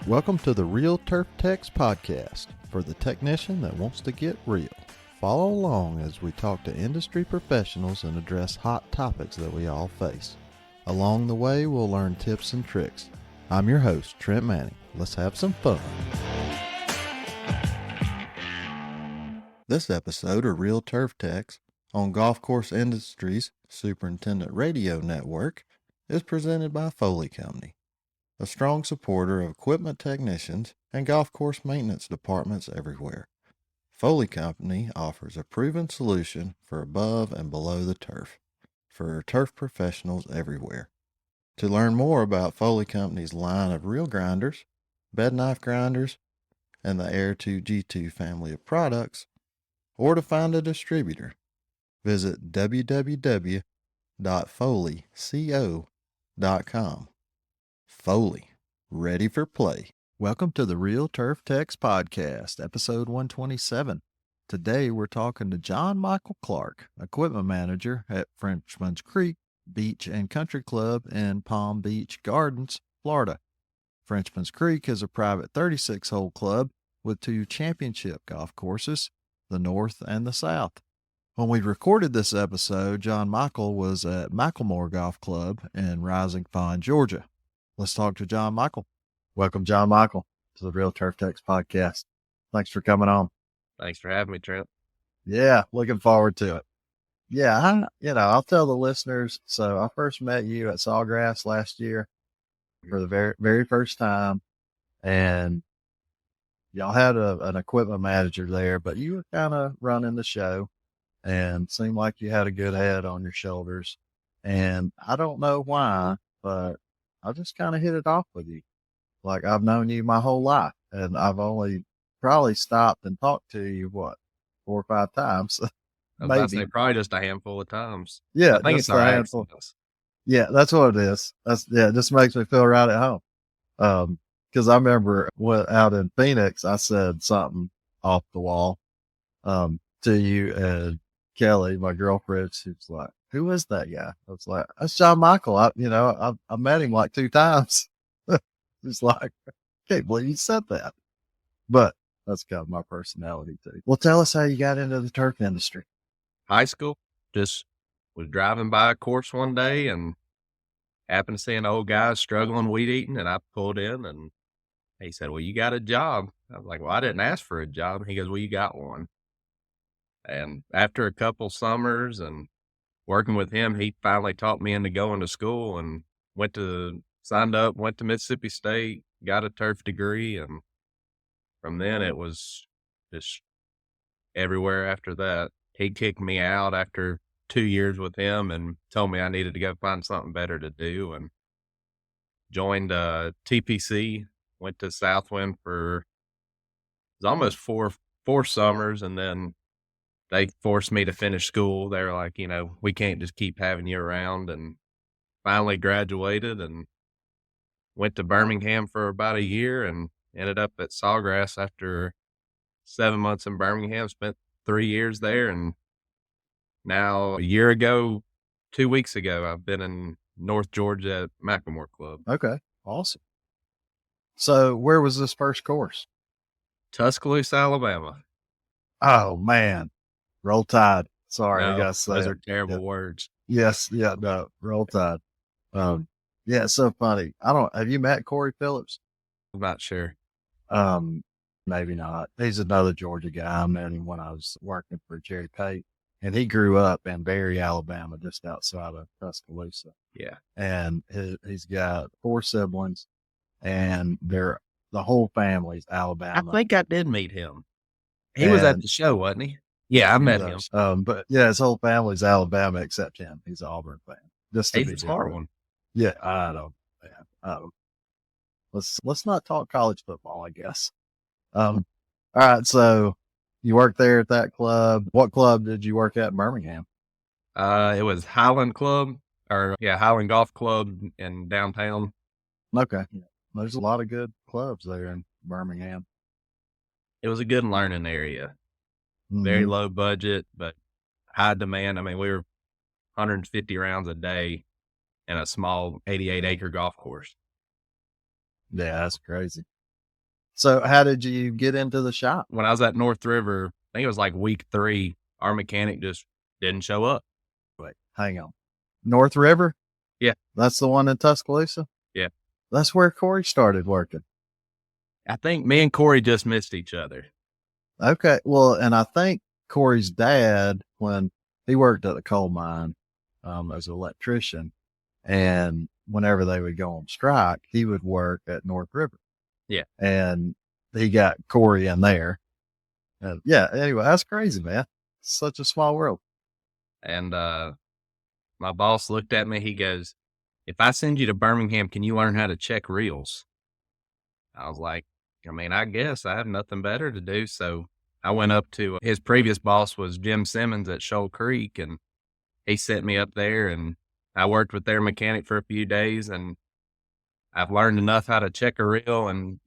Welcome to the Real Turf Techs podcast for the technician that wants to get real. Follow along as we talk to industry professionals and address hot topics that we all face. Along the way, we'll learn tips and tricks. I'm your host, Trent Manning. Let's have some fun. This episode of Real Turf Techs on Golf Course Industries Superintendent Radio Network is presented by Foley Company, a strong supporter of equipment technicians and golf course maintenance departments everywhere. Foley Company offers a proven solution for above and below the turf for turf professionals everywhere. To learn more about Foley Company's line of reel grinders, bed knife grinders, and the Air 2 G2 family of products, or to find a distributor, visit www.foleyco.com. Foley, ready for play. Welcome to the Real Turf Techs podcast, episode 127. Today we're talking to John Michael Clark, equipment manager at Frenchman's Creek Beach and Country Club in Palm Beach Gardens, Florida. Frenchman's Creek is a private 36-hole club with 2 championship golf courses, the North and the South. When we recorded this episode, John Michael was at Macklemore Golf Club in Rising Pond, Georgia. Let's talk to John Michael. Welcome, John Michael, to the Real Turf Techs podcast. Thanks for coming on. Thanks for having me, Trent. Yeah, looking forward to it. Yeah, I'll tell the listeners. So I first met you at Sawgrass last year for the very, very first time. And y'all had an equipment manager there, but you were kind of running the show and seemed like you had a good head on your shoulders. And I don't know why, but I just kind of hit it off with you. Like, I've known you my whole life, and I've only probably stopped and talked to you, 4 or 5 times. I was about to say probably just a handful of times. Yeah, I think it's our handful. Yeah, that's what it is. It just makes me feel right at home. Because I remember out in Phoenix, I said something off the wall to you, and Kelly, my girlfriend, she was like, "Who is that guy?" I was like, "That's John Michael. I met him like 2 times." It's like, I can't believe you said that. But that's kind of my personality too. Well, tell us how you got into the turf industry. High school, just was driving by a course one day and happened to see an old guy struggling weed eating, and I pulled in and he said, "Well, you got a job." I was like, "Well, I didn't ask for a job." He goes, "Well, you got one." And after a couple summers and working with him, he finally talked me into going to school and signed up, went to Mississippi State, got a turf degree. And from then it was just everywhere after that. He kicked me out after 2 years with him and told me I needed to go find something better to do, and joined TPC, went to Southwind for, it was almost four summers. And then they forced me to finish school. They were like, we can't just keep having you around, and finally graduated and went to Birmingham for about a year and ended up at Sawgrass after 7 months in Birmingham, spent 3 years there. And now 2 weeks ago, I've been in North Georgia at Macklemore Club. Okay. Awesome. So where was this first course? Tuscaloosa, Alabama. Oh man. Roll Tide. Sorry, No, I gotta say those it. are terrible words. Yes, yeah, no, Roll Tide. Yeah, it's so funny. Have you met Corey Phillips? I'm not sure. Maybe not. He's another Georgia guy. I met him when I was working for Jerry Pate, and he grew up in Berry, Alabama, just outside of Tuscaloosa. Yeah. And he's got 4 siblings, and the whole family's Alabama. I think I did meet him. He was at the show, wasn't he? Yeah, I met him. But yeah, his whole family's Alabama except him. He's an Auburn fan. He's a smart one. Yeah, I don't. Let's not talk college football, I guess. All right. So you worked there at that club. What club did you work at in Birmingham? It was Highland Golf Club in downtown. Okay. There's a lot of good clubs there in Birmingham. It was a good learning area. Very low budget, but high demand. I mean, we were 150 rounds a day in a small 88-acre golf course. Yeah, that's crazy. So how did you get into the shop? When I was at North River, I think it was like week 3, our mechanic just didn't show up. Wait, hang on. North River? Yeah. That's the one in Tuscaloosa? Yeah. That's where Corey started working. I think me and Corey just missed each other. Okay. Well, and I think Corey's dad, when he worked at the coal mine as an electrician, and whenever they would go on strike, he would work at North River. Yeah. And he got Corey in there. And yeah. Anyway, that's crazy, man. Such a small world. And my boss looked at me. He goes, "If I send you to Birmingham, can you learn how to check reels?" I was like, I mean, I guess I have nothing better to do. So I went up to his previous boss was Jim Simmons at Shoal Creek, and he sent me up there, and I worked with their mechanic for a few days, and I've learned enough how to check a reel and,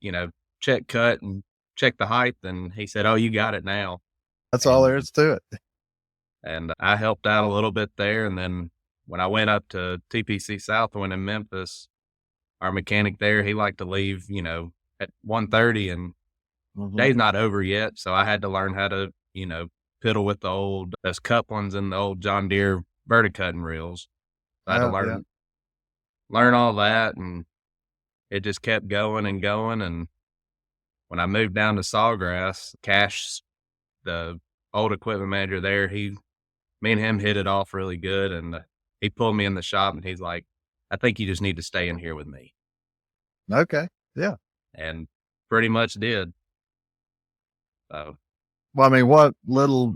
check cut and check the height. And he said, "Oh, you got it now." That's all there is to it. And I helped out a little bit there. And then when I went up to TPC South, when in Memphis, our mechanic there, he liked to leave, at 1:30, and day's not over yet. So I had to learn how to, piddle with those couplings and the old John Deere verticutting reels. So I had to learn all that, and it just kept going and going. And when I moved down to Sawgrass, Cash, the old equipment manager there, me and him hit it off really good. And he pulled me in the shop, and he's like, "I think you just need to stay in here with me." Okay. Yeah. And pretty much did. So, well, I mean, what little,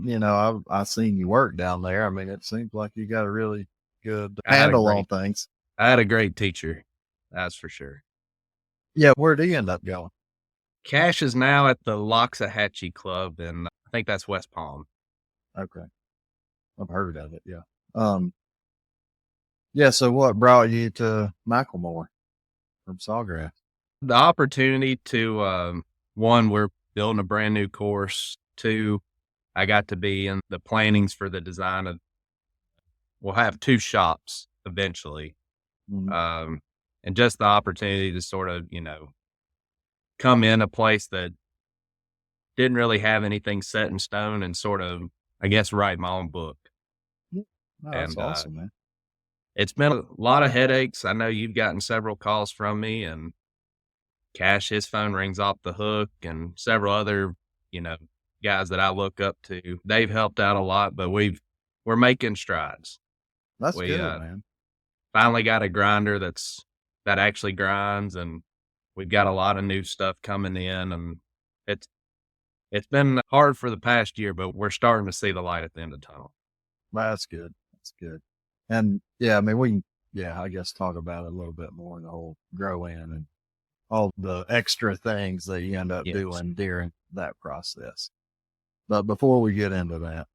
I've seen you work down there. I mean, it seems like you got a really good handle on things. I had a great teacher. That's for sure. Yeah. Where do you end up going? Cash is now at the Loxahatchee Club, and I think that's West Palm. Okay. I've heard of it. Yeah. Yeah. So what brought you to Macklemore from Sawgrass? The opportunity to, one, we're building a brand new course. 2, I got to be in the plannings for the design of, we'll have 2 shops eventually. Mm-hmm. And just the opportunity to sort of, come in a place that didn't really have anything set in stone and sort of, I guess, write my own book. Oh, that's awesome, man. It's been a lot of headaches. I know you've gotten several calls from me, and Cash, his phone rings off the hook, and several other, guys that I look up to. They've helped out a lot, but we're making strides. That's good, man. Finally got a grinder that actually grinds, and we've got a lot of new stuff coming in, and it's been hard for the past year, but we're starting to see the light at the end of the tunnel. That's good. That's good. And yeah, I mean, we can, I guess talk about it a little bit more, the whole grow in and all the extra things that you end up doing during that process. But before we get into that,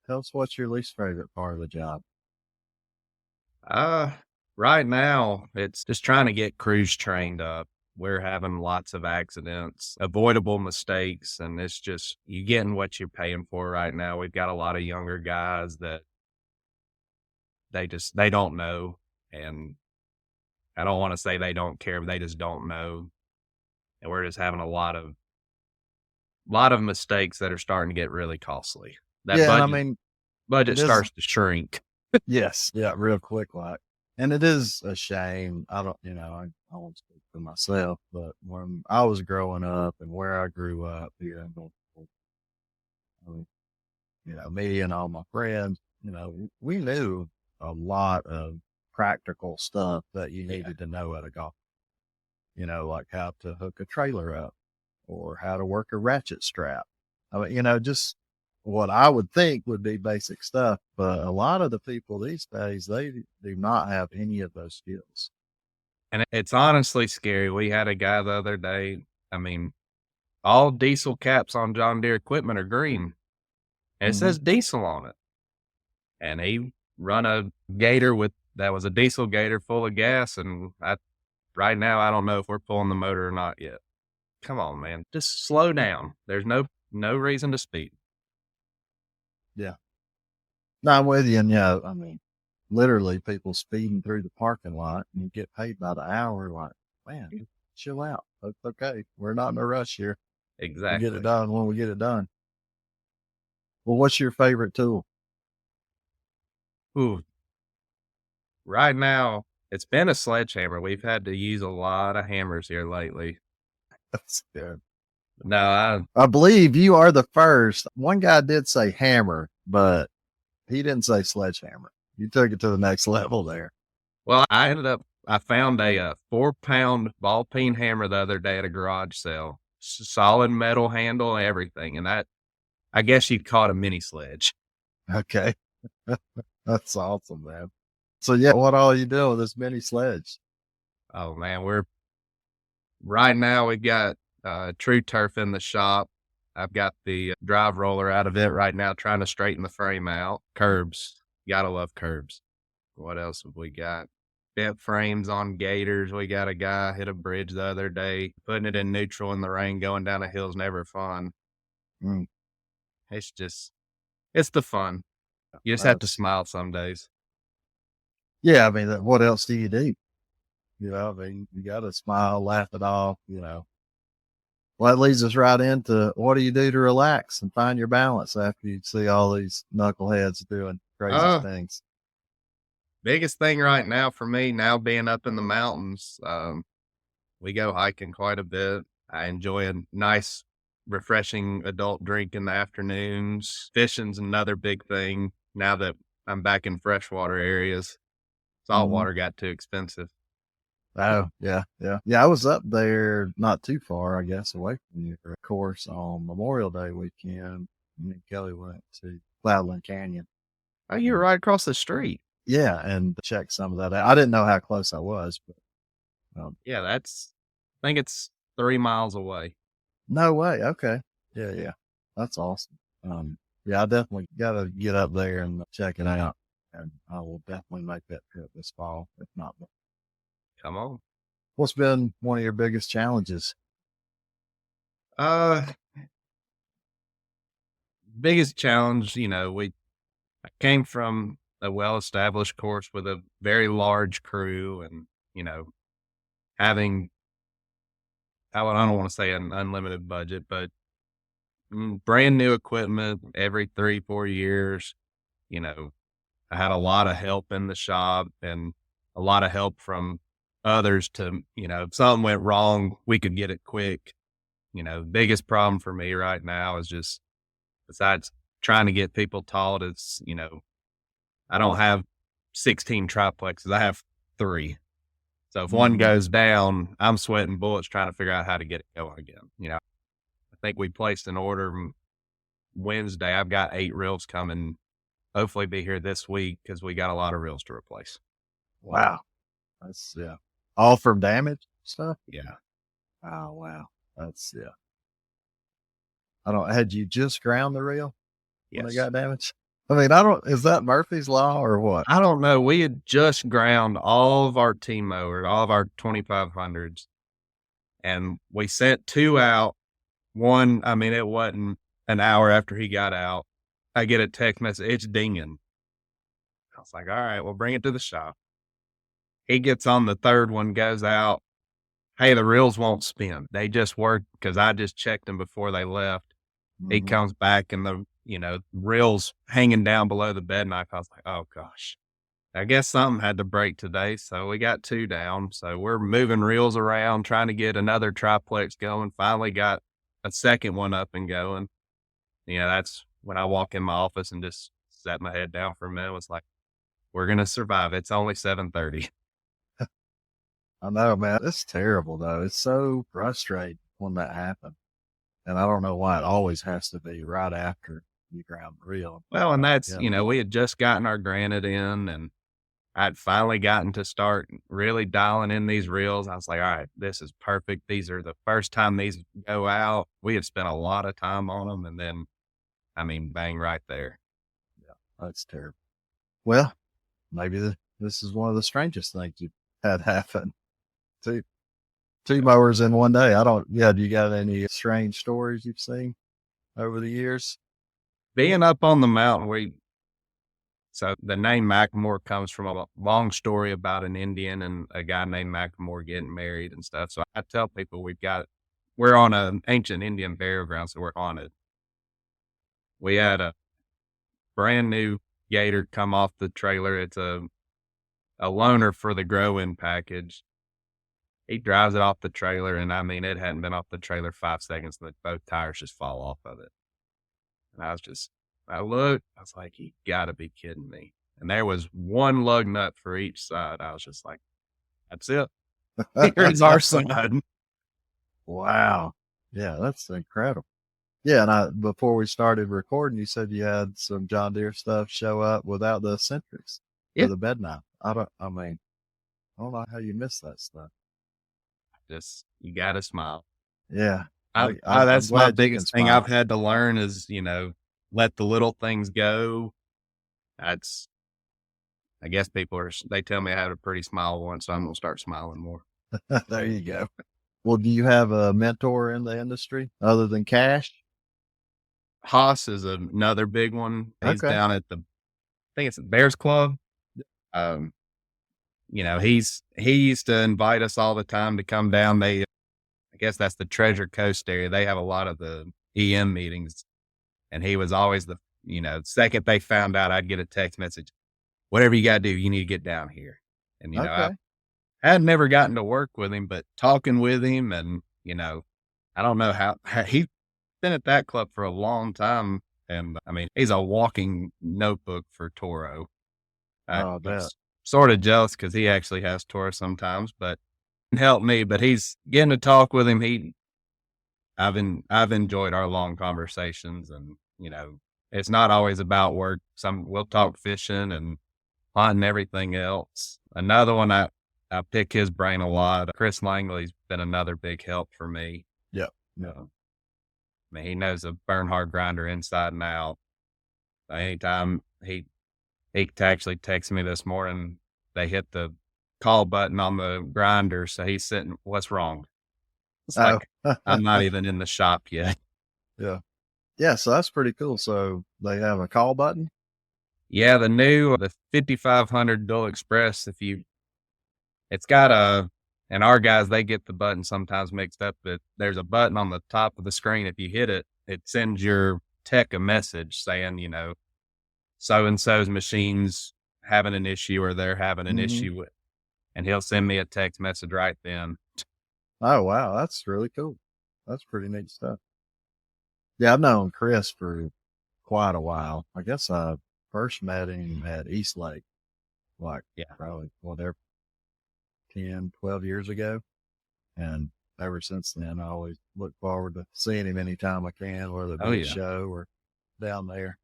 tell us what's your least favorite part of the job? Right now, it's just trying to get crews trained up. We're having lots of accidents, avoidable mistakes, and it's just, you're getting what you're paying for right now. We've got a lot of younger guys that they don't know. And I don't want to say they don't care, but they just don't know. And we're just having a lot of mistakes that are starting to get really costly. Budget starts to shrink. Yes. Yeah. Real quick. And it is a shame. I don't, I won't speak for myself, but when I was growing up and where I grew up here in North Carolina, me and all my friends, we knew a lot of practical stuff that you needed to know at a golf, like how to hook a trailer up or how to work a ratchet strap. I mean, just what I would think would be basic stuff, but a lot of the people these days, they do not have any of those skills. And it's honestly scary. We had a guy the other day, I mean, all diesel caps on John Deere equipment are green, and it says diesel on it. And he run a gator that was a diesel gator full of gas, and right now, I don't know if we're pulling the motor or not yet. Come on, man, just slow down. There's no reason to speed. Yeah. No, I'm with you. And I mean, literally people speeding through the parking lot and you get paid by the hour. Like, man, chill out. That's okay. We're not in a rush here. We'll get it Exactly. done when we get it done. Well, what's your favorite tool? Ooh, right now, it's been a sledgehammer. We've had to use a lot of hammers here lately. That's good. No, I believe you are the first. One guy did say hammer, but he didn't say sledgehammer. You took it to the next level there. well, I found a 4-pound ball peen hammer the other day at a garage sale. Solid metal handle and everything. And I guess you'd call it a mini sledge. Okay. That's awesome, man. So yeah, what all you doing with this mini sledge? Oh man, right now we've got true turf in the shop. I've got the drive roller out of it right now, trying to straighten the frame out. Curbs. Gotta love curbs. What else have we got? Bent frames on gators. We got a guy hit a bridge the other day. Putting it in neutral in the rain going down a hill's never fun. Mm, It's the fun. You just have to that's- smile some days. yeah, I mean, what else do you do? You know, I mean, you got to smile, laugh it off, you know. Well, that leads us right into what do you do to relax and find your balance after you see all these knuckleheads doing crazy Uh, things? Biggest thing right now for me, now being up in the mountains, we go hiking quite a bit. I enjoy a nice, refreshing adult drink in the afternoons. Fishing's another big thing now that I'm back in freshwater areas. Mhm. Saltwater got too expensive. Oh, yeah, yeah. Yeah, I was up there not too far, I guess, away from you, of course, on Memorial Day weekend. Me and Kelly went to Cloudland Canyon. Oh, you're right across the street. Yeah, and checked some of that out. I didn't know how close I was, but Yeah, I think it's 3 miles away. no way. Okay. Yeah, yeah. That's awesome. Yeah, I definitely got to get up there and check it out. And I will definitely make that trip this fall, if not. Come on. What's been one of your biggest challenges? Uh, Biggest challenge, I came from a well-established course with a very large crew and, having, I don't want to say an unlimited budget, but brand new equipment every 3, 4 years. You know, I had a lot of help in the shop and a lot of help from others to, if something went wrong, we could get it quick. Biggest problem for me right now is just besides trying to get people taught, I don't have 16 triplexes. I have 3. So if one Mhm. goes down, I'm sweating bullets trying to figure out how to get it going again. I think we placed an order Wednesday. I've got 8 reels coming. Hopefully be here this week because we got a lot of reels to replace. Wow. That's, yeah. All from damage stuff? Yeah. Oh, wow. That's, yeah. Had you just ground the reel when it Yes. got damaged? I mean, is that Murphy's Law or what? I don't know. We had just ground all of our team mowers, all of our 2500s, and we sent 2 out. One, I mean, it wasn't an hour after he got out. I get a text message, it's dinging. I was like, all right, well, bring it to the shop. He gets on the 3rd one, goes out. Hey, the reels won't spin. They just work because I just checked them before they left. He Mhm. comes back and the reels hanging down below the bed knife. I was like, oh gosh, I guess something had to break today. So we got 2 down. So we're moving reels around, trying to get another triplex going. Finally got a second one up and going. That's when I walk in my office and just sat my head down for a minute. Was like, we're going to survive. It's only 7:30. I know, man. It's terrible, though. It's so frustrating when that happens. And I don't know why it always has to be right after you ground the reel. Well, and that's, Yeah. we had just gotten our granite in and I'd finally gotten to start really dialing in these reels. I was like, all right, this is perfect. These are the first time these go out. We had spent a lot of time on them. And then, I mean, bang right there. That's terrible. Well, maybe this is one of the strangest things you've had happen. Two mowers in one day. Do you got any strange stories you've seen over the years? Being up on the mountain, So the name Macklemore comes from a long story about an Indian and a guy named Macklemore getting married and stuff. So I tell people we're on an ancient Indian burial ground, so we're haunted. We had a brand new gator come off the trailer. It's a loaner for the grow-in package. He drives it off the trailer, and I mean, it hadn't been off the trailer 5 seconds, and both tires just fall off of it. And I looked, I was like, "You gotta be kidding me." And there was one lug nut for each side. I was just like, "That's it. Here's our son." Wow. Yeah, that's incredible. Yeah, and before we started recording, you said you had some John Deere stuff show up without the eccentrics Yeah. for the bed now. I don't know how you missed that stuff. Just, you gotta smile. Yeah. I'm I'm that's my glad you can biggest thing smile. I've had to learn is, let the little things go. That's I guess they tell me I had a pretty smile once, so I'm gonna start smiling more. There you go. Well, do you have a mentor in the industry other than Cash? Haas is another big one. He's Okay. down at I think it's the Bears Club. Um, he used to invite us all the time to come down. I guess that's the Treasure Coast area. They have a lot of the EM meetings, and he was always second they found out, I'd get a text message, "Whatever you got to do, you need to get down here." And, I Okay. had never gotten to work with him, but talking with him and, I don't know how he's been at that club for a long time. And I mean, he's a walking notebook for Toro. Oh, I I'm bet. sort of jealous because he actually has Toro sometimes, but help me. But he's getting to talk with him. I've enjoyed our long conversations, and it's not always about work. We'll talk fishing and hunting, everything else. Another one I pick his brain a lot. Chris Langley's been another big help for me. Yep. Yeah. I mean, he knows a Bernhard grinder inside and out. Anytime he actually texted me this morning, they hit the call button on the grinder, so he's sitting, "What's wrong?" It's Oh, like, I'm not even in the shop yet. yeah. Yeah. So that's pretty cool. So they have a call button. Yeah, the 5500 Dual Express, it's got and our guys, they get the button sometimes mixed up, but there's a button on the top of the screen. If you hit it, it sends your tech a message saying, so-and-so's machine's having an issue or they're having an Mm-hmm. issue with, and he'll send me a text message right then. Oh, wow. That's really cool. That's pretty neat stuff. Yeah. I've known Chris for quite a while. I guess I first met him at East Lake, like Yeah. probably, they're 10, 12 years ago. And ever since then, I always look forward to seeing him anytime I can, whether it Oh, be a yeah. show or down there.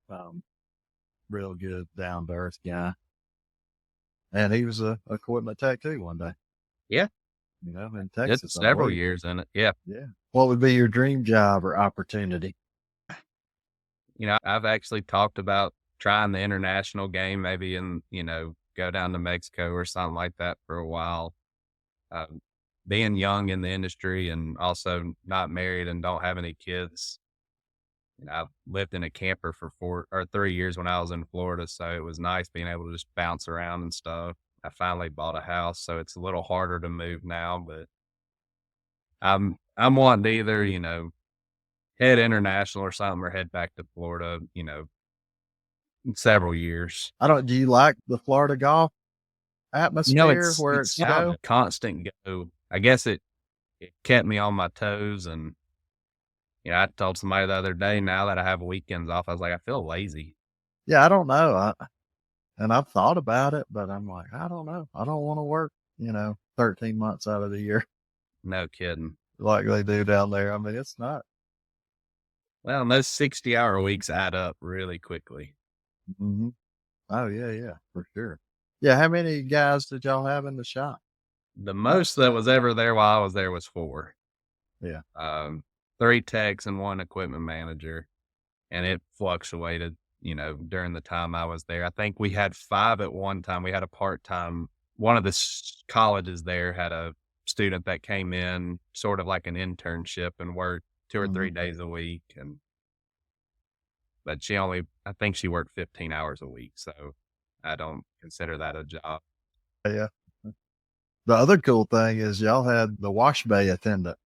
Real good, down to earth guy. And he was a equipment tech too one day, Yeah. in Did Texas, I several believe. years in it. Yeah. Yeah. What would be your dream job or opportunity? I've actually talked about trying the international game, maybe go down to Mexico or something like that for a while. Um, Being young in the industry and also not married and don't have any kids. I've lived in a camper for 3 years when I was in Florida, so it was nice being able to just bounce around and stuff. I finally bought a house, so it's a little harder to move now, but I'm wanting to either, head international or something or head back to Florida, in several years. Do you like the Florida golf atmosphere where It's it's kind of go? a constant go. I guess it kept me on my toes, and, I told somebody the other day, now that I have weekends off, I was like, I feel lazy. Yeah. I don't know. And I've thought about it, but I'm like, I don't know. I don't want to work, 13 months out of the year No kidding. like they do down there. I mean, it's not. Well, and those 60-hour weeks add up really quickly. Mm-hmm. Oh, yeah, yeah, for sure. Yeah. How many guys did y'all have in the shop? The most that was ever there while I was there was 4. Yeah. 3 techs and 1 equipment manager, and it fluctuated, during the time I was there. I think we had 5 at one time. We had a part-time one of the colleges there had a student that came in sort of like an internship and worked 2 or 3 Mm-hmm. days a week, but I think she worked 15 hours a week, so I don't consider that a job. Yeah. The other cool thing is y'all had the wash bay attendant.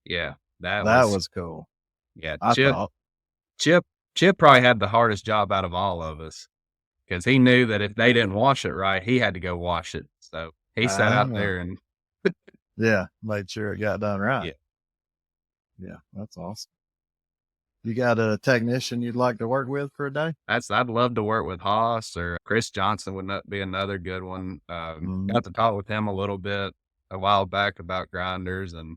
Yeah, that That was was cool. yeah. I thought. Chip Chip probably had the hardest job out of all of us because he knew that if they didn't wash it right, he had to go wash it. So he sat out Ah, there and yeah, made sure it got done right. yeah, Yeah, that's awesome. You got a technician you'd like to work with for a day? I'd love to work with Haas or Chris Johnson would not be another good one. Mhm. Got to talk with him a little bit a while back about grinders, and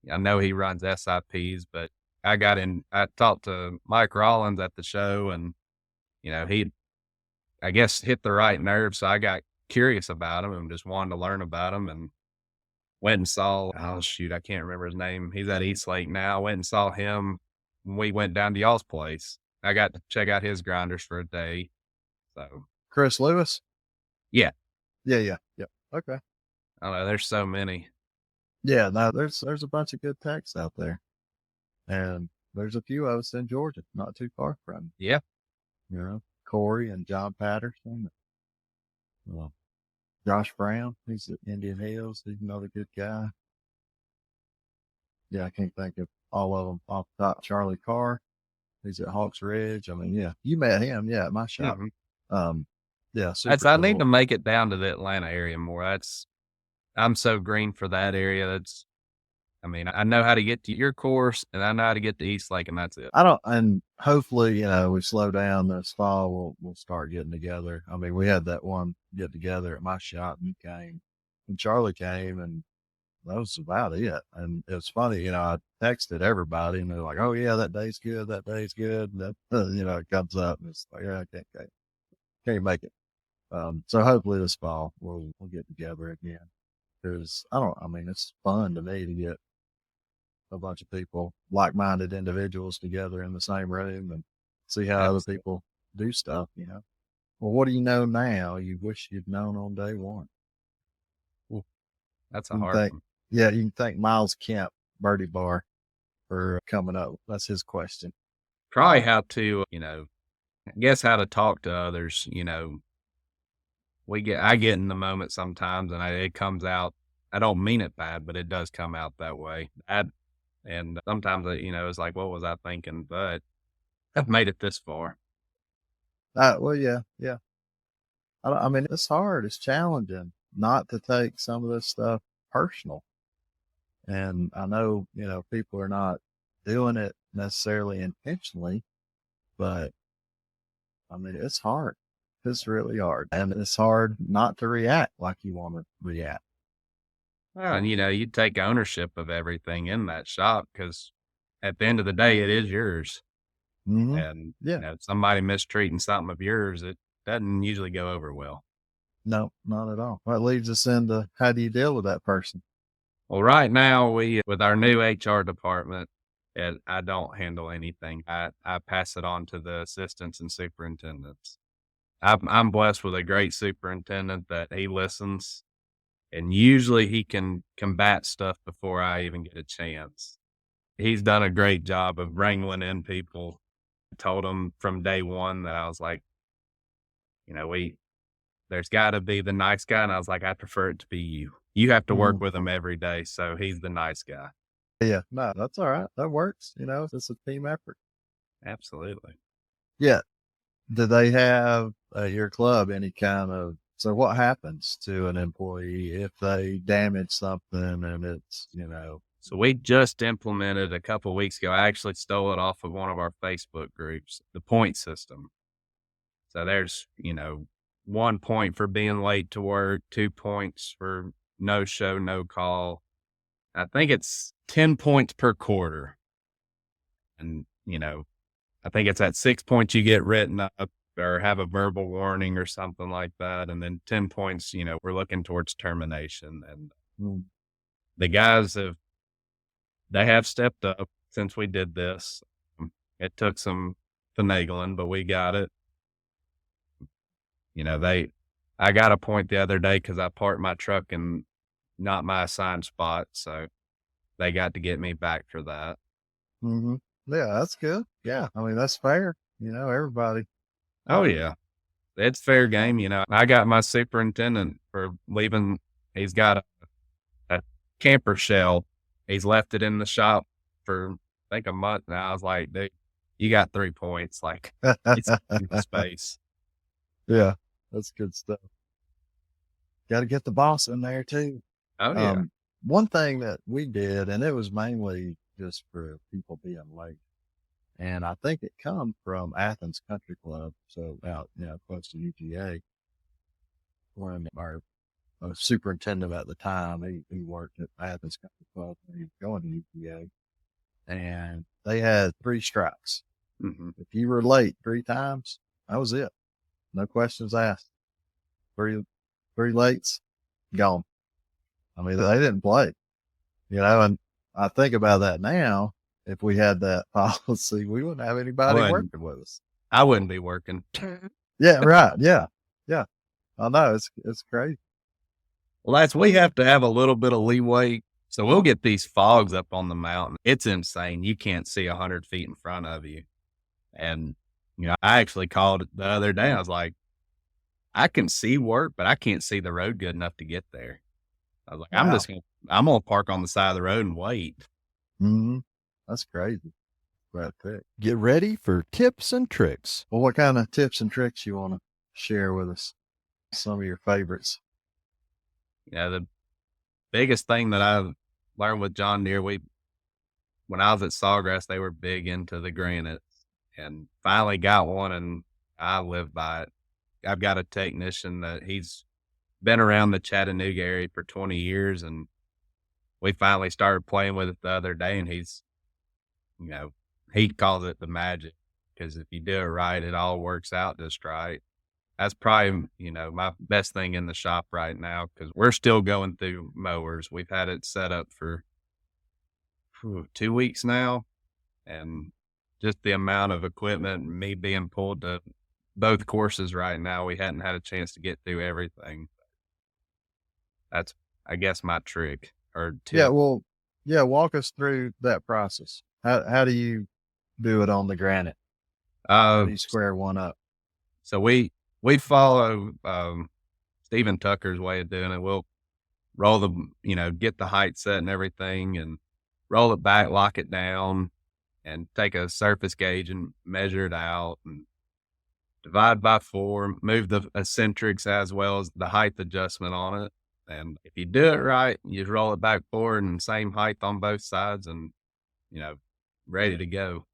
I know he runs SIPs, but I talked to Mike Rollins at the show, and he I guess hit the right nerve, so I got curious about him and just wanted to learn about him, and went and saw, oh shoot, I can't remember his name. He's at East Lake now. Went and saw him when we went down to y'all's place. I got to check out his grinders for a day. So Chris Lewis? yeah, Yeah, yeah, yep. Okay. I don't know. There's so many. Yeah, no, there's a bunch of good techs out there. And there's a few of us in Georgia, not too far from Yeah. you know, Corey and John Patterson. Uh, Josh Brown, he's at Indian Hills. He's another good guy. Yeah, I can't think of all of them off the top. Charlie Carr, he's at Hawks Ridge. I mean, yeah, you met him, yeah, at my shop. Mhm. Yeah, super I need cool. to make it down to the Atlanta area more. I'm so green for that area. I mean, I know how to get to your course and I know how to get to East Lake and that's it. And hopefully, we slow down this fall. We'll start getting together. I mean, we had that one get together at my shop and you came and Charlie came and that was about it. And it was funny, I texted everybody and they're like, oh yeah, that day's good. That day's good. And that, it comes up and it's like, yeah, I can't make it. So hopefully this fall we'll get together again because I mean, it's fun to me to get a bunch of people, like-minded individuals together in the same room and see how other Absolutely. people do stuff. Well, what do you know now you wish you'd known on day one? Ooh, that's a You can hard thank, one. yeah, you can thank Miles Kemp, Birdie Bar, for coming up. That's his question. Probably how to, I guess how to talk to others, I get in the moment sometimes and it comes out. I don't mean it bad, but it does come out that way. And sometimes, it's like, what was I thinking? But I've made it this far. Well, yeah, yeah. I mean, it's hard. It's challenging not to take some of this stuff personal. And I know, people are not doing it necessarily intentionally, but I mean, it's hard. It's really hard. And it's hard not to react like you want to react. Well, and, you take ownership of everything in that shop because at the end of the day, it is yours. Mm-hmm. And, Yeah. somebody mistreating something of yours, it doesn't usually go over well. No, not at all. That leads us into how do you deal with that person? Well, right now, with our new HR department, I don't handle anything. I pass it on to the assistants and superintendents. I'm blessed with a great superintendent that he listens, and usually he can combat stuff before I even get a chance. He's done a great job of wrangling in people. I told him from day one that I was like, there's got to be the nice guy, and I was like, I prefer it to be you. You have to work Mm. with him every day, so he's the nice guy. Yeah, no, that's all right. That works. It's a team effort. Absolutely. Yeah. Do they have at your club any kind of, so what happens to an employee if they damage something and it's. So we just implemented a couple weeks ago. I actually stole it off of one of our Facebook groups, the point system. So there's, 1 point for being late to work, 2 points for no show, no call. I think it's 10 points per quarter. And, I think it's at 6 points you get written up or have a verbal warning or something like that. And then 10 points, we're looking towards termination. And Mm. the guys they have stepped up since we did this. It took some finagling, but we got it. I got a point the other day because I parked my truck in not my assigned spot. So they got to get me back for that. Mm-hmm. Yeah, that's good. Yeah. I mean, that's fair. Everybody. Oh, yeah. it's fair game. I got my superintendent for leaving. He's got a camper shell. He's left it in the shop for, I think, a month now. I was like, dude, you got 3 points. Like, it's in space. Yeah, that's good stuff. Got to get the boss in there too. Oh, yeah. One thing that we did, and it was mainly just for people being late, and I think it come from Athens Country Club, so out, close to UGA, when our superintendent at the time, he worked at Athens Country Club, and he was going to UGA, and they had 3 strikes. Mm-hmm. If you were late 3 times, that was it. No questions asked. Three lates, gone. I mean, they didn't play, and I think about that now. If we had that policy, we wouldn't have anybody working with us. I wouldn't be working. Yeah, right. Yeah. Yeah. I know. It's crazy. Well, we have to have a little bit of leeway. So we'll get these fogs up on the mountain. It's insane. You can't see 100 feet in front of you. And, I actually called it the other day. I was like, I can see work, but I can't see the road good enough to get there. I was like, Wow. I'm going to park on the side of the road and wait. Mm-hmm. That's crazy. Right pick. Get ready for tips and tricks. Well, what kind of tips and tricks you want to share with us? Some of your favorites. The biggest thing that I learned with John Deere, when I was at Sawgrass, they were big into the granite, and finally got one, and I live by it. I've got a technician that he's been around the Chattanooga area for 20 years, and we finally started playing with it the other day, and he's, he calls it the magic, because if you do it right, it all works out just right. That's probably, my best thing in the shop right now, because we're still going through mowers. We've had it set up for 2 weeks now, and just the amount of equipment, me being pulled to both courses right now, we hadn't had a chance to get through everything. That's, I guess, my trick or tip. Yeah, well, walk us through that process. How do you do it on the granite? How do you square one up? So we follow Stephen Tucker's way of doing it. We'll roll get the height set and everything, and roll it back, lock it down, and take a surface gauge and measure it out, and divide by 4, move the eccentrics as well as the height adjustment on it. And if you do it right, you just roll it back forward and same height on both sides, and, ready to go.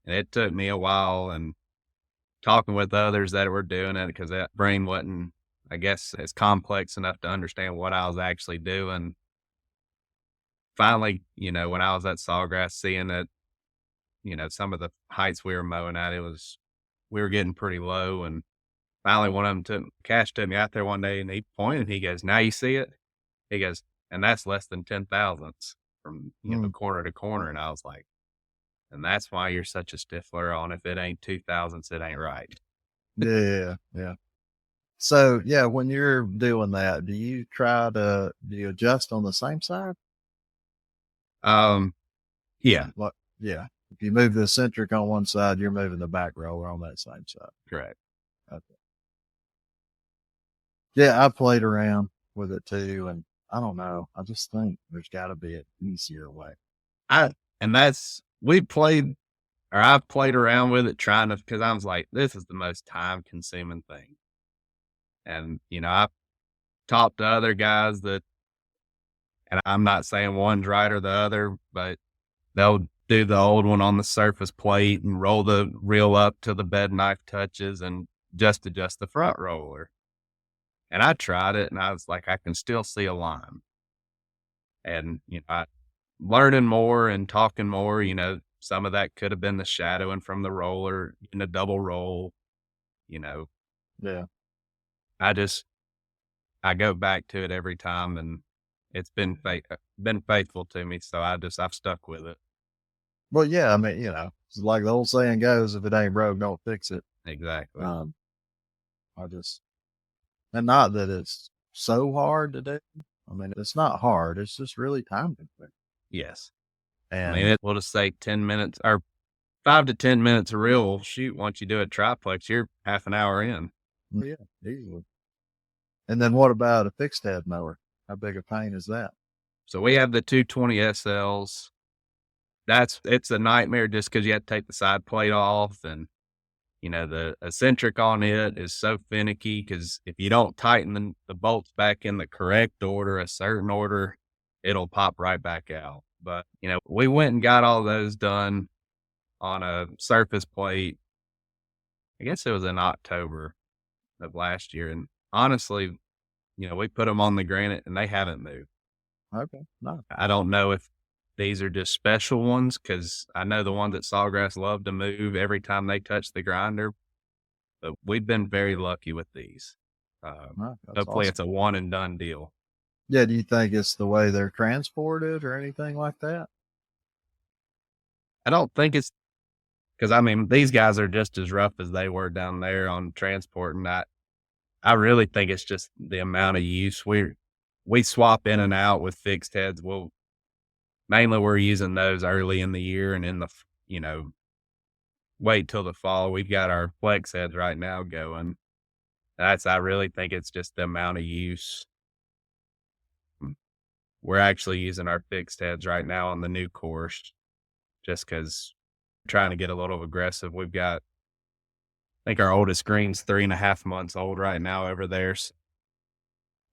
And it took me a while, and talking with others that were doing it, because that brain wasn't, I guess, as complex enough to understand what I was actually doing. Finally, when I was at Sawgrass, seeing that, some of the heights we were mowing at, we were getting pretty low. And finally, one of them Cash took me out there one day, and he pointed, he goes, "Now you see it?" He goes, "And that's less than 10 thousandths from, corner to corner." And I was like, and that's why you're such a stiffler on, if it ain't 2 thousandths, it ain't right. Yeah. So, when you're doing that, do you adjust on the same side? Yeah. Yeah. If you move the eccentric on one side, you're moving the back roller on that same side. Correct. Okay. Yeah, I played around with it too, and I don't know. I just think there's got to be an easier way. I've played around with it because I was like, this is the most time consuming thing. And, I've talked to other guys and I'm not saying one's right or the other, but they'll do the old one on the surface plate and roll the reel up till the bed knife touches and just adjust the front roller. And I tried it, and I was like, I can still see a line. And, learning more and talking more, some of that could have been the shadowing from the roller in a double roll, Yeah. I go back to it every time, and it's been faithful to me. So I've stuck with it. Well, yeah, I mean, it's like the old saying goes, if it ain't broke, don't fix it. Exactly. And not that it's so hard to do. I mean, it's not hard. It's just really time consuming. Yes. And I mean, we'll just say 10 minutes or 5 to 10 minutes of reel, shoot, once you do a triplex, you're half an hour in. Yeah, easily. And then what about a fixed head mower? How big a pain is that? So we have the 220 SLs. It's a nightmare just because you have to take the side plate off, and the eccentric on it is so finicky because if you don't tighten the bolts back in the correct order, a certain order, it'll pop right back out. But we went and got all those done on a surface plate. I guess it was in October of last year, and honestly, we put them on the granite and they haven't moved. Okay, nice. I don't know if these are just special ones because I know the ones at Sawgrass love to move every time they touch the grinder, but we've been very lucky with these. That's Hopefully awesome. it's a one and done deal. Yeah, do you think it's the way they're transported or anything like that? I don't think it's because, these guys are just as rough as they were down there on transport, and I really think it's just the amount of use. We swap in and out with fixed heads. Mainly we're using those early in the year, and in the, wait till the fall. We've got our flex heads right now going. I really think it's just the amount of use. We're actually using our fixed heads right now on the new course just because we're trying to get a little aggressive. We've got, I think our oldest green's 3.5 months old right now over there. So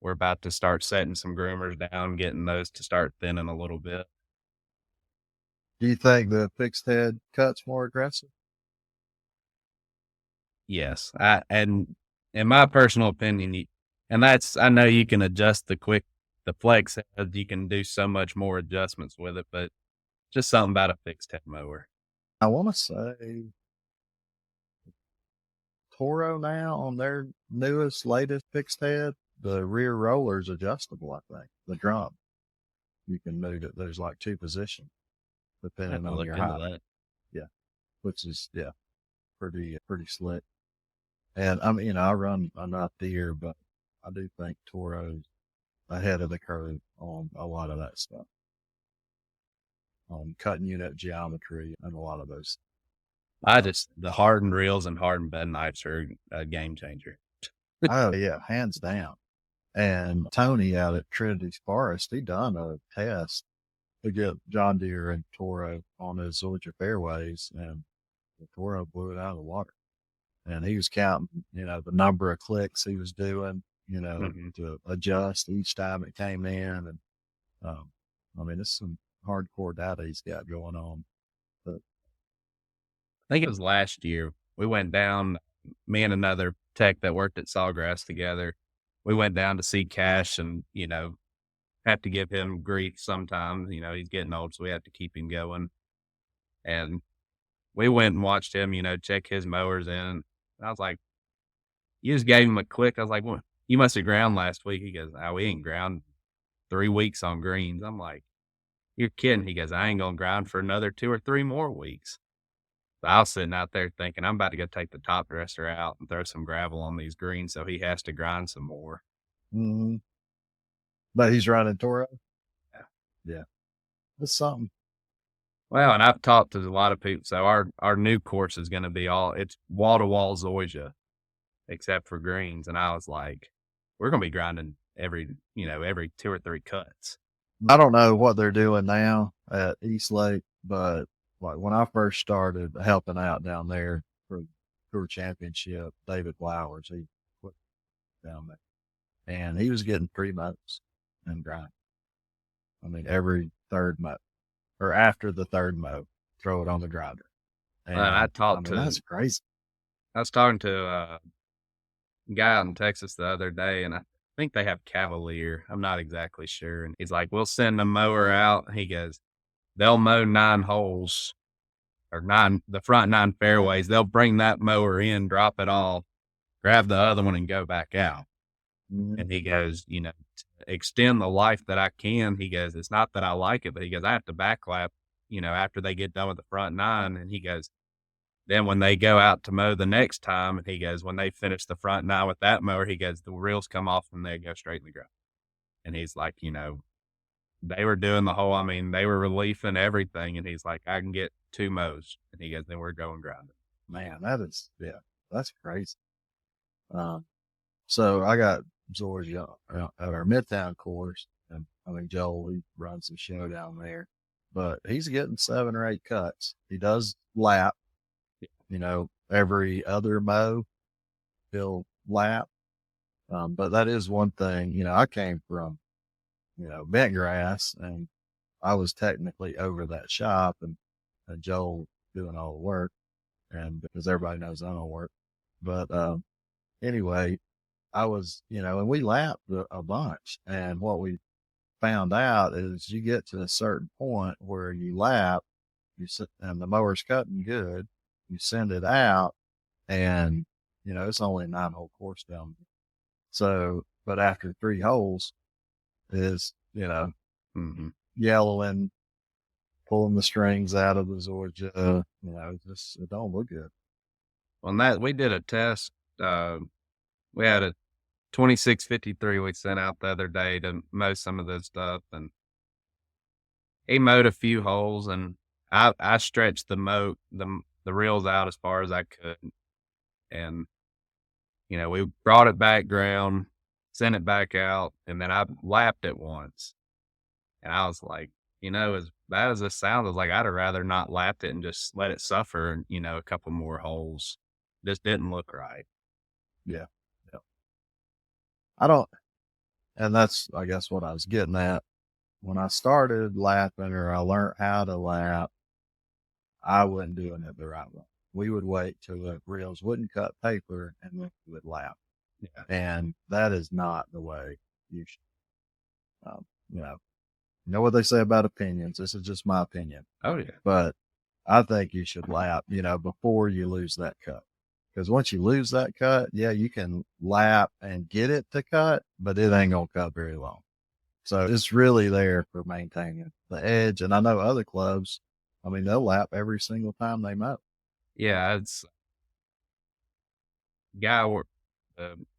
we're about to start setting some groomers down, getting those to start thinning a little bit. Do you think the fixed head cut's more aggressive? Yes. And in my personal opinion, I know you can adjust the flex head, you can do so much more adjustments with it, but just something about a fixed head mower. I want to say Toro now on their latest fixed head, the rear roller is adjustable, I think. The drum. You can move it. There's like 2 positions depending on your height. That. Yeah. Which is, pretty slick. And I run a not Deere, but I do think Toro's ahead of the curve on a lot of that stuff. On cutting unit geometry and a lot of those. The hardened reels and hardened bed knives are a game changer. Oh yeah, hands down. And Tony out at Trinity's Forest, he done a test to get John Deere and Toro on his Georgia fairways, and the Toro blew it out of the water. And he was counting, the number of clicks he was doing, to adjust each time it came in. And it's some hardcore data he's got going on. But I think it was last year. We went down, me and another tech that worked at Sawgrass together. We went down to see Cash and, have to give him grief sometimes. He's getting old, so we have to keep him going. And we went and watched him, check his mowers in. And I was like, you just gave him a click. I was like, well, you must have ground last week. He goes, oh, we ain't ground 3 weeks on greens. I'm like, you're kidding. He goes, I ain't going to grind for another 2 or 3 more weeks. So I was sitting out there thinking, I'm about to go take the top dresser out and throw some gravel on these greens so he has to grind some more. Mm-hmm. But he's running Toro? Yeah. That's something. Well, and I've talked to a lot of people. So our new course is going to be it's wall-to-wall zoysia, except for greens. And I was like, we're going to be grinding every 2 or 3 cuts. I don't know what they're doing now at East Lake, but like when I first started helping out down there for the Tour Championship, David Flowers, he put down there, and he was getting 3 mows and grind. Every third mow or after the third mow, throw it on the grinder. And that's crazy. I was talking to a guy out in Texas the other day, and I think they have Cavalier. I'm not exactly sure. And he's like, we'll send a mower out. He goes, they'll mow 9 holes or the front 9 fairways. They'll bring that mower in, drop it off, grab the other one and go back out. Mm-hmm. And he goes, to extend the life that I can. He goes, it's not that I like it, but he goes, I have to backlap, after they get done with the front 9. And he goes, then when they go out to mow the next time, he goes, when they finish the front 9 with that mower, he goes, the reels come off and they go straight in the ground. And he's like, they were doing the whole, they were reliefing everything. And he's like, I can get 2 mows. And he goes, then we're going grinding. Man, that's crazy. So I got Georgia at our Midtown course, and I mean, Joel, he runs the show down there, but he's getting 7 or 8 cuts. He does lap, every other mow, he'll lap. But that is one thing, I came from, bent grass, and I was technically over that shop, and Joel doing all the work, and because everybody knows I don't work. But anyway, I was, and we lapped a bunch, and what we found out is you get to a certain point where you lap, and the mower's cutting good, you send it out, and, it's only a 9-hole course down there. So, but after 3 holes is, yellowing, pulling the strings out of the Georgia, it don't look good. On that, we did a test. We had a 2653 we sent out the other day to mow some of this stuff, and he mowed a few holes, and I stretched the reels out as far as I could, and we brought it back ground, sent it back out, and then I lapped it once, and I was like, as bad as this sounds, I was like, I'd have rather not lapped it and just let it suffer, a couple more holes. This didn't look right. Yeah. And that's, I guess, what I was getting at. When I started lapping, or I learned how to lap, I wasn't doing it the right way. We would wait till the reels wouldn't cut paper, and then we would lap. Yeah. And that is not the way you should. You know what they say about opinions. This is just my opinion. Oh, yeah. But I think you should lap, before you lose that cut. Because once you lose that cut, yeah, you can lap and get it to cut, but it ain't going to cut very long. So it's really there for maintaining the edge. And I know other clubs, they'll lap every single time they mow. Yeah, it's guy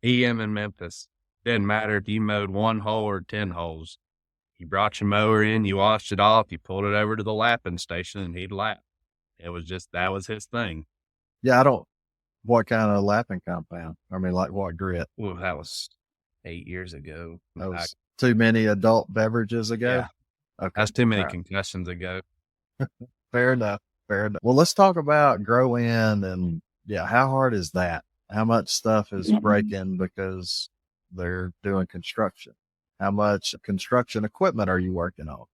EM in Memphis. Didn't matter if you mowed 1 hole or 10 holes. You brought your mower in, you washed it off, you pulled it over to the lapping station, and he'd lap. That was his thing. Yeah, what kind of lapping compound? Like what grit? Well, that was 8 years ago. That was too many adult beverages ago? Yeah. Okay. That's too many concussions ago. Fair enough. Well, let's talk about grow in, and how hard is that? How much stuff is breaking because they're doing construction? How much construction equipment are you working on?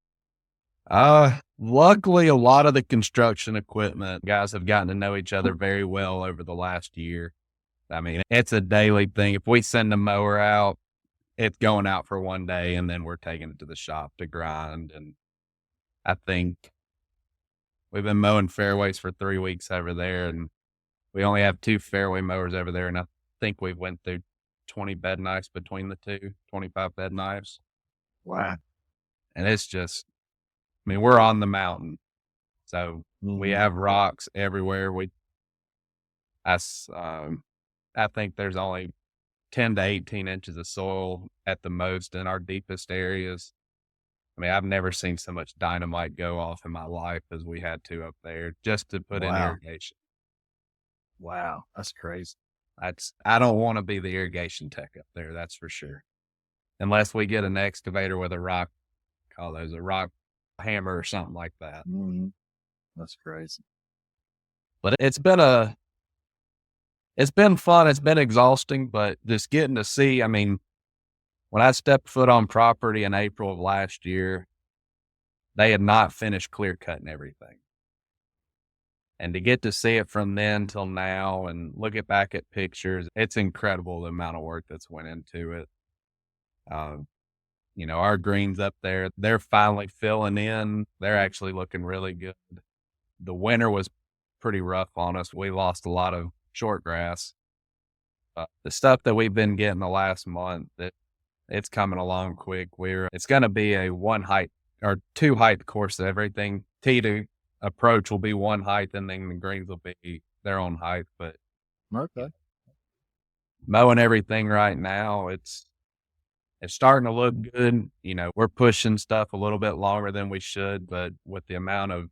Luckily, a lot of the construction equipment guys have gotten to know each other very well over the last year. It's a daily thing. If we send a mower out, it's going out for 1 day, and then we're taking it to the shop to grind. And I think we've been mowing fairways for 3 weeks over there, and we only have 2 fairway mowers over there. And I think we went through 20 bed knives between the 2, 25 bed knives. Wow. And it's just, we're on the mountain. So we have rocks everywhere. I think there's only 10 to 18 inches of soil at the most in our deepest areas. I've never seen so much dynamite go off in my life as we had to up there just to put in irrigation. Wow. That's crazy. I don't want to be the irrigation tech up there. That's for sure. Unless we get an excavator with a rock hammer or something like that. Mm-hmm. That's crazy. But it's been fun. It's been exhausting, but just getting to see, when I stepped foot on property in April of last year, they had not finished clear cutting everything. And to get to see it from then till now and look back at pictures, it's incredible the amount of work that's went into it. Our greens up there, they're finally filling in. They're actually looking really good. The winter was pretty rough on us. We lost a lot of short grass. The stuff that we've been getting the last month, it's coming along quick. It's going to be a 1 height or 2 height course. Everything tee to approach will be 1 height, and then the greens will be their own height. But okay, mowing everything right now, it's starting to look good. We're pushing stuff a little bit longer than we should, but with the amount of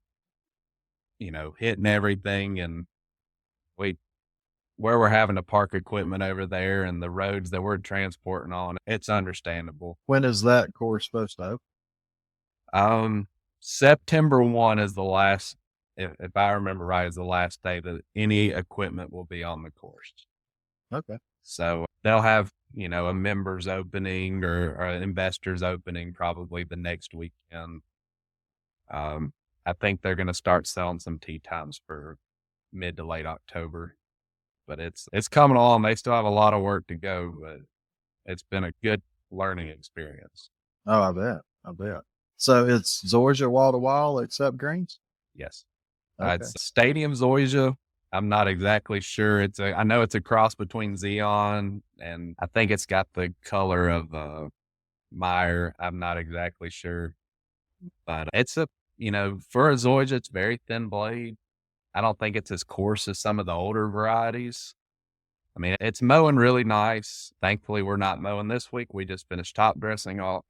hitting everything, and where we're having to park equipment over there and the roads that we're transporting on, it's understandable. When is that course supposed to open? September 1 is the last, if I remember right, is the last day that any equipment will be on the course. Okay. So they'll have, a members opening or an investors opening probably the next weekend. I think they're going to start selling some tee times for mid to late October, but it's coming along. They still have a lot of work to go, but it's been a good learning experience. Oh, I bet. So it's Zoysia wall to wall except greens? Yes. Okay. It's Stadium Zoysia. I'm not exactly sure. I know it's a cross between Xeon, and I think it's got the color of Meyer. I'm not exactly sure, but it's for a Zoysia, it's very thin blade. I don't think it's as coarse as some of the older varieties. I mean, it's mowing really nice. Thankfully, we're not mowing this week. We just finished top dressing wall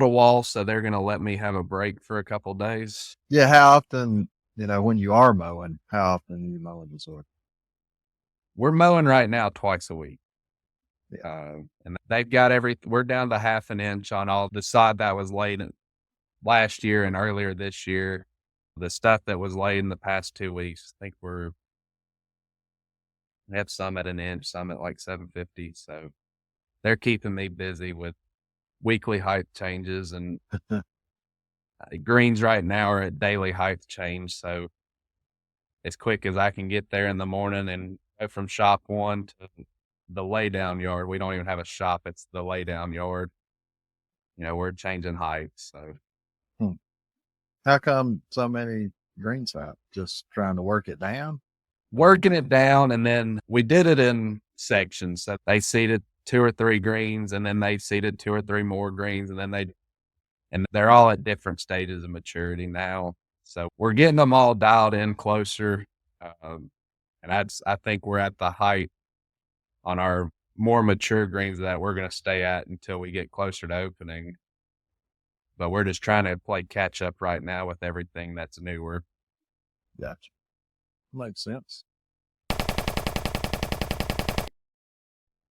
to wall, so they're going to let me have a break for a couple days. Yeah. How often, when you are mowing, how often are you mowing the Zoysia? We're mowing right now twice a week. Yeah. And they've got we're down to half an inch on all the sod that was laid last year and earlier this year. The stuff that was laid in the past 2 weeks, I think we have some at an inch, some at like 750. So they're keeping me busy with weekly height changes, and greens right now are at daily height change. So as quick as I can get there in the morning and go from shop one to the lay down yard. We don't even have a shop. It's the lay down yard. We're changing heights. So How come so many greens out? Just trying to work it down? Working it down, and then we did it in sections. So they seeded 2 or 3 greens, and then they seeded 2 or 3 more greens, and they're all at different stages of maturity now. So we're getting them all dialed in closer. And I think we're at the height on our more mature greens that we're going to stay at until we get closer to opening. But we're just trying to play catch up right now with everything that's newer. Gotcha. Makes sense.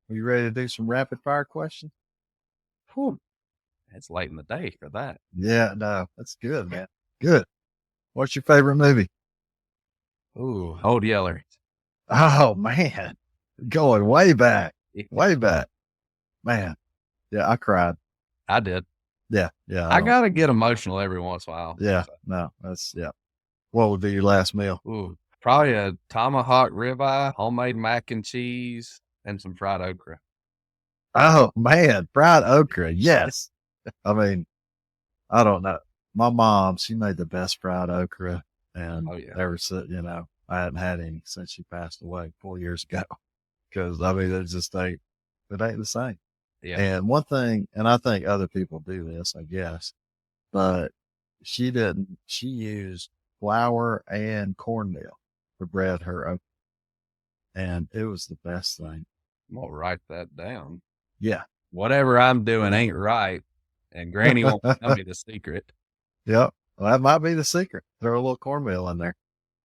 Are you ready to do some rapid fire questions? Whew. It's late in the day for that. Yeah, no, that's good, man. Good. What's your favorite movie? Ooh, Old Yeller. Oh, man. Going way back. Way back. Man. Yeah, I cried. I did. Yeah. I got to get emotional every once in a while. Yeah. No, yeah. What would be your last meal? Ooh, probably a tomahawk ribeye, homemade mac and cheese, and some fried okra. Oh, man. Fried okra. Yes. I mean, I don't know. My mom, she made the best fried okra. And ever since, I hadn't had any since she passed away 4 years ago. Because, it just it ain't the same. Yeah. And one thing, and I think other people do this, I guess, but she didn't. She used flour and cornmeal to bread her okra. And it was the best thing. I'm going to write that down. Yeah. Whatever I'm doing ain't right. And Granny won't tell me the secret. Yep. Well, that might be the secret. Throw a little cornmeal in there.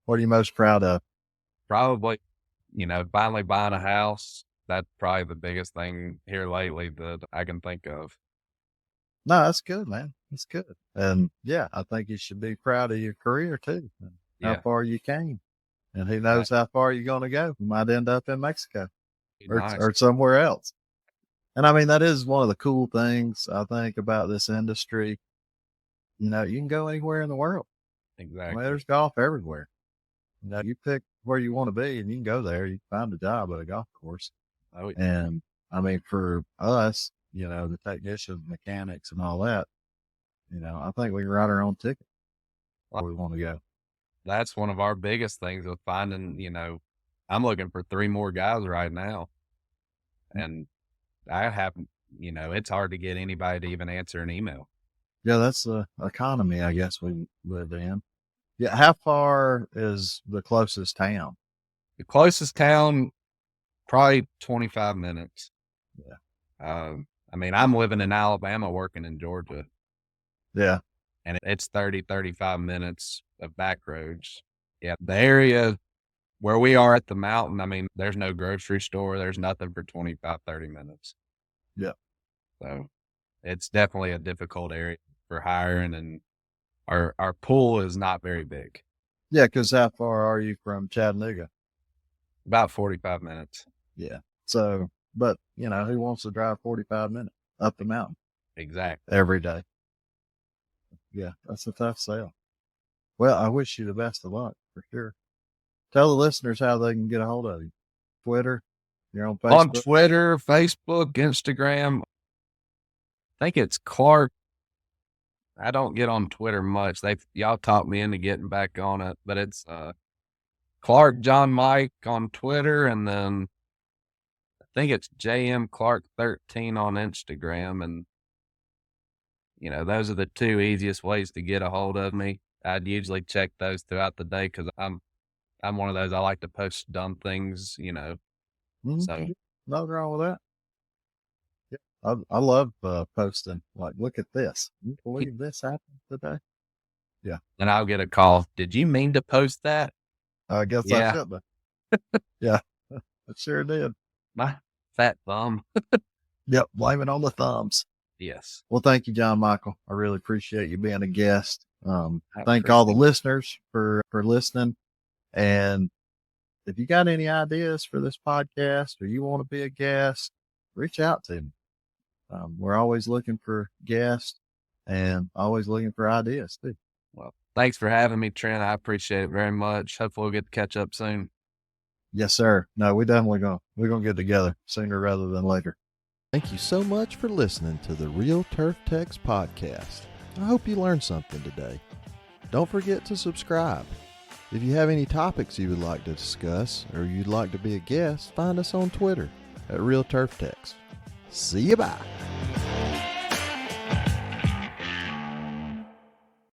What are you most proud of? Probably, finally buying a house. That's probably the biggest thing here lately that I can think of. No, that's good, man. That's good. And yeah, I think you should be proud of your career too. How far you came. And who knows how far you're going to go. You might end up in Mexico or somewhere else. And that is one of the cool things I think about this industry. You can go anywhere in the world. Exactly. There's golf everywhere. You pick where you want to be and you can go there. You can find a job at a golf course. Oh, yeah. And for us, the technicians, mechanics and all that, I think we can write our own ticket where we want to go. That's one of our biggest things with finding, I'm looking for 3 more guys right now. And I haven't, it's hard to get anybody to even answer an email. Yeah, that's the economy, I guess, we live in. Yeah, how far is the closest town? The closest town, probably 25 minutes. Yeah. I'm living in Alabama, working in Georgia. Yeah. and it's 30-35 minutes of back roads. Yeah, the area where we are at the mountain, I mean, there's no grocery store. There's nothing for 25-30 minutes. Yeah. So it's definitely a difficult area for hiring, and our pool is not very big. Yeah, because how far are you from Chattanooga? About 45 minutes. Yeah. So, but, who wants to drive 45 minutes up the mountain Exactly. every day? Yeah, that's a tough sell. Well, I wish you the best of luck for sure. Tell the listeners how they can get a hold of you. Twitter, you're on Facebook. On Twitter, Facebook, Instagram. I think it's Clark. I don't get on Twitter much. Y'all talked me into getting back on it, but it's Clark John Mike on Twitter, and then I think it's JM Clark 13 on Instagram, and those are the two easiest ways to get a hold of me. I'd usually check those throughout the day because I'm one of those. I like to post dumb things, Mm-hmm. So nothing wrong with that. Yeah, I love posting. Like, look at this. You believe this happened today? Yeah. And I'll get a call. Did you mean to post that? I guess I should have. Yeah, I sure did. My fat thumb. Yep, blame it on the thumbs. Yes. Well, thank you, John Michael. I really appreciate you being a guest. Thank all the listeners for listening. And if you got any ideas for this podcast or you want to be a guest, reach out to me. We're always looking for guests and always looking for ideas too. Well, thanks for having me, Trent. I appreciate it very much. Hopefully we'll get to catch up soon. Yes, sir. No, we're going to get together sooner rather than later. Thank you so much for listening to the Real Turf Techs podcast. I hope you learned something today. Don't forget to subscribe. If you have any topics you would like to discuss or you'd like to be a guest, find us on Twitter at Real Turf Techs. See you, bye.